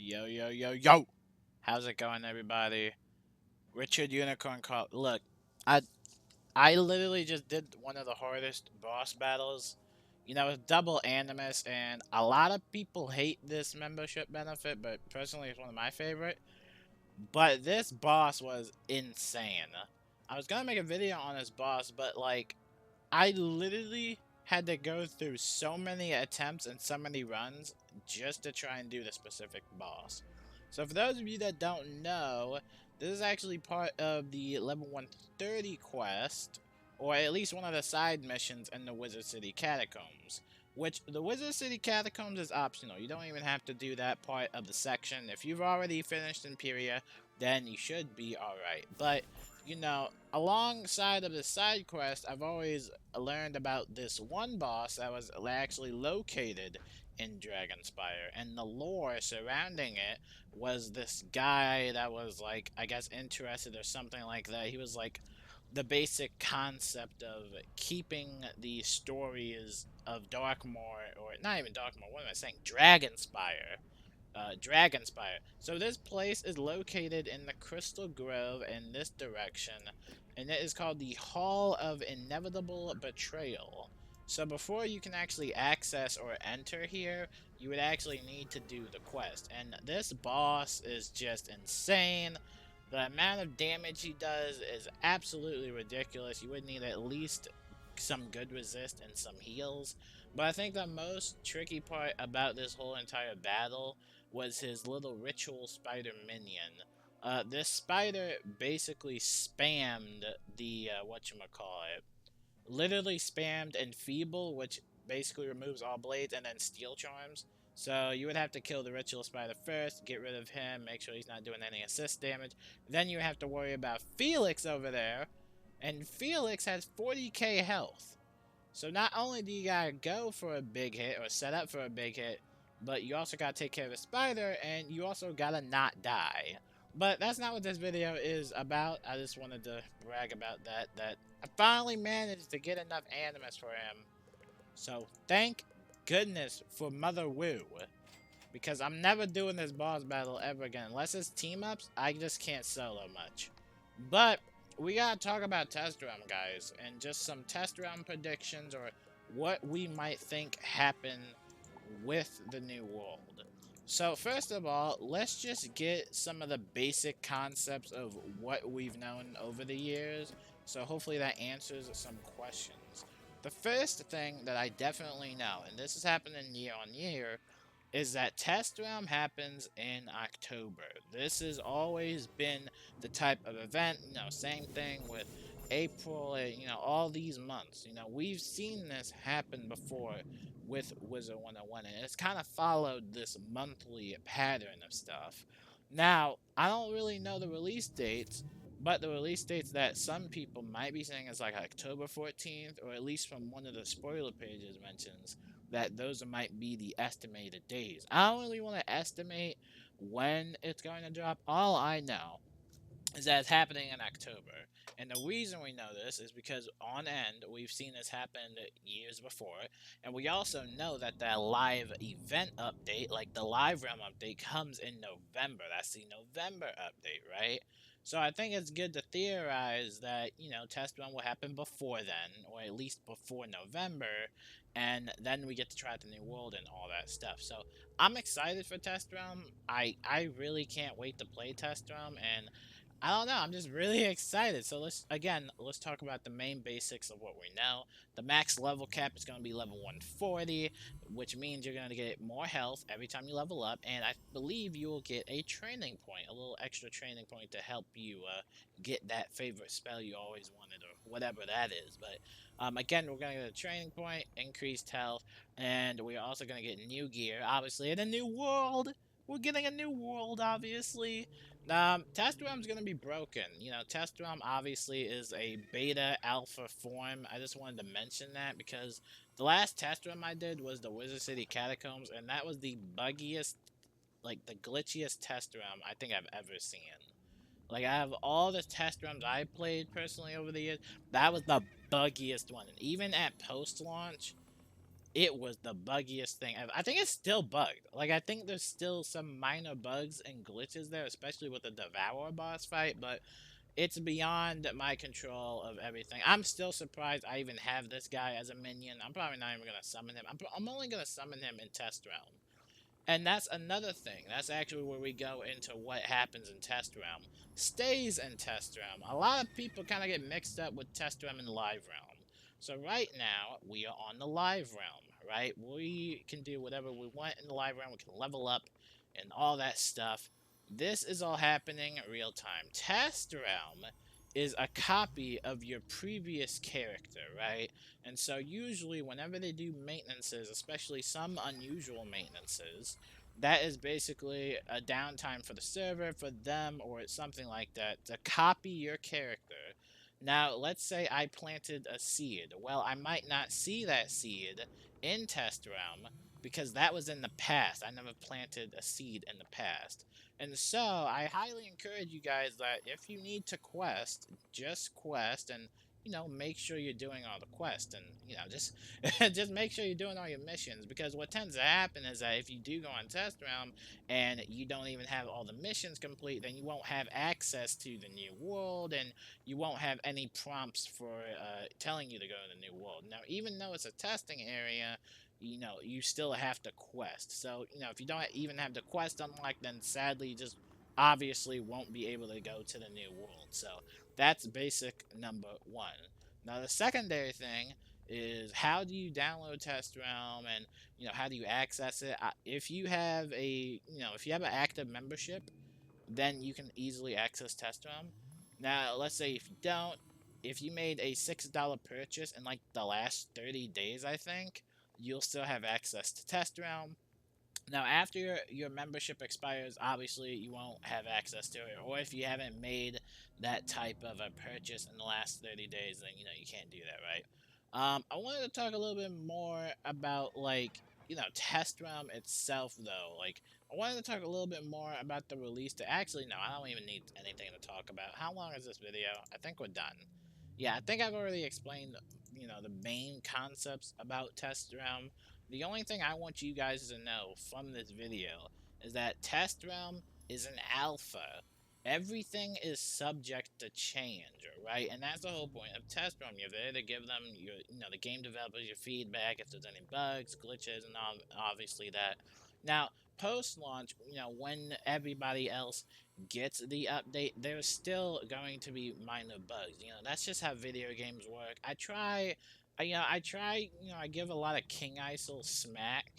Yo, yo, yo, yo! How's it going, everybody? Richard Unicorn Call. Look, I I literally just did one of the hardest boss battles. It's double animus, and a lot of people hate this membership benefit, but personally, it's one of my favorite. But this boss was insane. I was gonna make a video on this boss, but like, I literally had to go through so many attempts and so many runs just to try and do the specific boss. So for those of you that don't know, this is actually part of the level 130 quest, or at least one of the side missions in the Wizard City Catacombs. Which, the Wizard City Catacombs is optional. You don't even have to do that part of the section. If you've already finished Imperia, then you should be alright. But alongside of the side quest, I've always learned about this one boss that was actually located in Dragonspire, and the lore surrounding it was this guy that was like, I guess, interested or something like that. He was like the basic concept of keeping the stories of Darkmoor, or not even Darkmoor, what am I saying? Dragonspire. So this place is located in the Crystal Grove in this direction, and it is called the Hall of Inevitable Betrayal. So before you can actually access or enter here, you would actually need to do the quest. And this boss is just insane. The amount of damage he does is absolutely ridiculous. You would need at least some good resist and some heals. But I think the most tricky part about this whole entire battle was his little ritual spider minion. This spider basically spammed the, whatchamacallit, literally spammed Enfeeble, which basically removes all blades, and then Steel Charms. So you would have to kill the Ritual Spider first, get rid of him, make sure he's not doing any assist damage. Then you have to worry about Felix over there, and Felix has 40k health. So not only do you gotta go for a big hit, or set up for a big hit, but you also gotta take care of the spider, and you also gotta not die. But that's not what this video is about. I just wanted to brag about that I finally managed to get enough animus for him. So thank goodness for Mother Woo. Because I'm never doing this boss battle ever again. Unless it's team-ups, I just can't solo much. But we gotta talk about test run, guys, and just some test run predictions, or what we might think happen with the new world. So first of all, let's just get some of the basic concepts of what we've known over the years. So hopefully that answers some questions. The first thing that I definitely know, and this is happening year on year, is that Test Realm happens in October. This has always been the type of event, same thing with April, all these months. We've seen this happen before with Wizard101, and it's kind of followed this monthly pattern of stuff. Now, I don't really know the release dates, but the release dates that some people might be saying is like October 14th, or at least from one of the spoiler pages mentions that those might be the estimated days. I don't really want to estimate when it's going to drop. All I know is that it's happening in October. And the reason we know this is because on end, we've seen this happen years before. And we also know that that live event update, like the live realm update, comes in November. That's the November update, right? So I think it's good to theorize that, test run will happen before then, or at least before November, and then we get to try the new world and all that stuff. So I'm excited for test run. I really can't wait to play test run, and I don't know. I'm just really excited. So let's talk about the main basics of what we know. The max level cap is going to be level 140, which means you're going to get more health every time you level up, and I believe you will get a training point, a little extra training point to help you get that favorite spell you always wanted, or whatever that is. But again, we're going to get a training point, increased health, and we're also going to get new gear, obviously, in a new world. We're getting a new world, obviously. Test ROM's gonna be broken. Test ROM obviously is a beta alpha form. I just wanted to mention that because the last test ROM I did was the Wizard City Catacombs, and that was the buggiest, like the glitchiest test ROM I think I've ever seen. Like, I have all the test ROMs I played personally over the years, that was the buggiest one. And even at post-launch, it was the buggiest thing ever. I think it's still bugged. Like, I think there's still some minor bugs and glitches there, especially with the Devour boss fight, but it's beyond my control of everything. I'm still surprised I even have this guy as a minion. I'm probably not even going to summon him. I'm only going to summon him in Test Realm. And that's another thing. That's actually where we go into what happens in Test Realm. Stays in Test Realm. A lot of people kind of get mixed up with Test Realm and Live Realm. So right now, we are on the Live Realm, right? We can do whatever we want in the Live Realm. We can level up and all that stuff. This is all happening real time. Test Realm is a copy of your previous character, right? And so usually whenever they do maintenances, especially some unusual maintenances, that is basically a downtime for the server, for them, or something like that, to copy your character. Now, let's say I planted a seed. Well, I might not see that seed in Test Realm because that was in the past. I never planted a seed in the past. And so, I highly encourage you guys that if you need to quest, just quest and make sure you're doing all the quests and, just just make sure you're doing all your missions because what tends to happen is that if you do go on Test Realm and you don't even have all the missions complete, then you won't have access to the new world and you won't have any prompts for telling you to go to the new world. Now, even though it's a testing area, you still have to quest. So, if you don't even have the quest unlocked, then sadly you just obviously won't be able to go to the new world. So, that's basic number one. Now, the secondary thing is how do you download Test Realm and, how do you access it? If you have if you have an active membership, then you can easily access Test Realm. Now, let's say if you don't, if you made a $6 purchase in like the last 30 days, I think, you'll still have access to Test Realm. Now, after your membership expires, obviously you won't have access to it. Or if you haven't made that type of a purchase in the last 30 days, then you can't do that, right? I wanted to talk a little bit more about like Test Realm itself, though. Like, I wanted to talk a little bit more about the release. Actually, no, I don't even need anything to talk about. How long is this video? I think we're done. Yeah, I think I've already explained the main concepts about Test Realm. The only thing I want you guys to know from this video is that Test Realm is an alpha. Everything is subject to change, right? And that's the whole point of Test Realm. You're there to give them the game developers your feedback if there's any bugs, glitches, and obviously that. Now, post-launch, when everybody else gets the update, there's still going to be minor bugs. That's just how video games work. I give a lot of King Isol smack,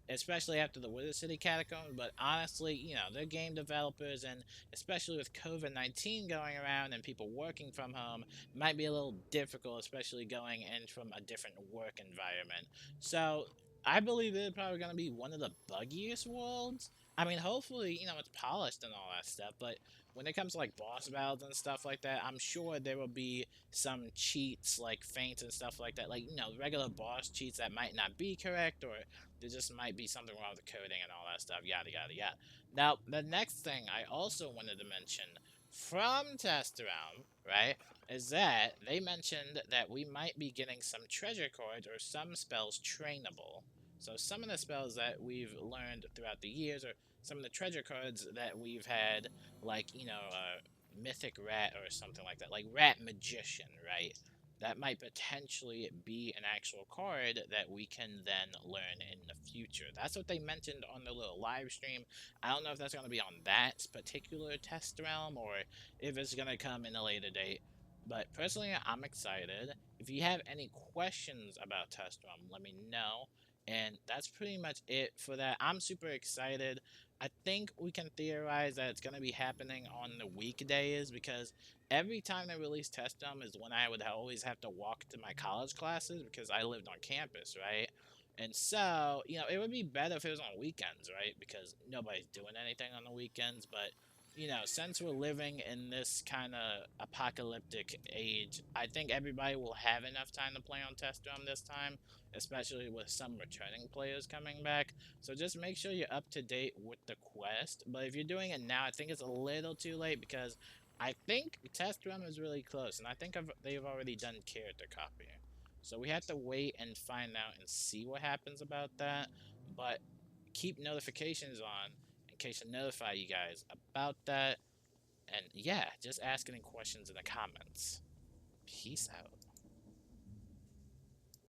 especially after the Wizard City Catacombs, but honestly, they're game developers, and especially with COVID-19 going around and people working from home, it might be a little difficult, especially going in from a different work environment. So, I believe they're probably going to be one of the buggiest worlds. I mean, hopefully, it's polished and all that stuff, but when it comes to like boss battles and stuff like that, I'm sure there will be some cheats like feints and stuff like that, like regular boss cheats that might not be correct, or there just might be something wrong with the coding and all that stuff, yada yada yada. Now, the next thing I also wanted to mention from Test Realm, right, is that they mentioned that we might be getting some treasure cards or some spells trainable. So some of the spells that we've learned throughout the years, or some of the treasure cards that we've had, like, Mythic Rat or something like that, like Rat Magician, right? That might potentially be an actual card that we can then learn in the future. That's what they mentioned on their little live stream. I don't know if that's going to be on that particular Test Realm or if it's going to come in a later date. But personally, I'm excited. If you have any questions about Test Realm, let me know. And that's pretty much it for that. I'm super excited. I think we can theorize that it's going to be happening on the weekdays because every time they release Test Realm is when I would always have to walk to my college classes because I lived on campus, right? And so, it would be better if it was on weekends, right? Because nobody's doing anything on the weekends. But, since we're living in this kind of apocalyptic age, I think everybody will have enough time to play on Test Realm this time, especially with some returning players coming back. So just make sure you're up to date with the quest. But if you're doing it now, I think it's a little too late because I think Test Run is really close, and I think they've already done character copying. So we have to wait and find out and see what happens about that. But keep notifications on in case to notify you guys about that. And yeah, just ask any questions in the comments. Peace out.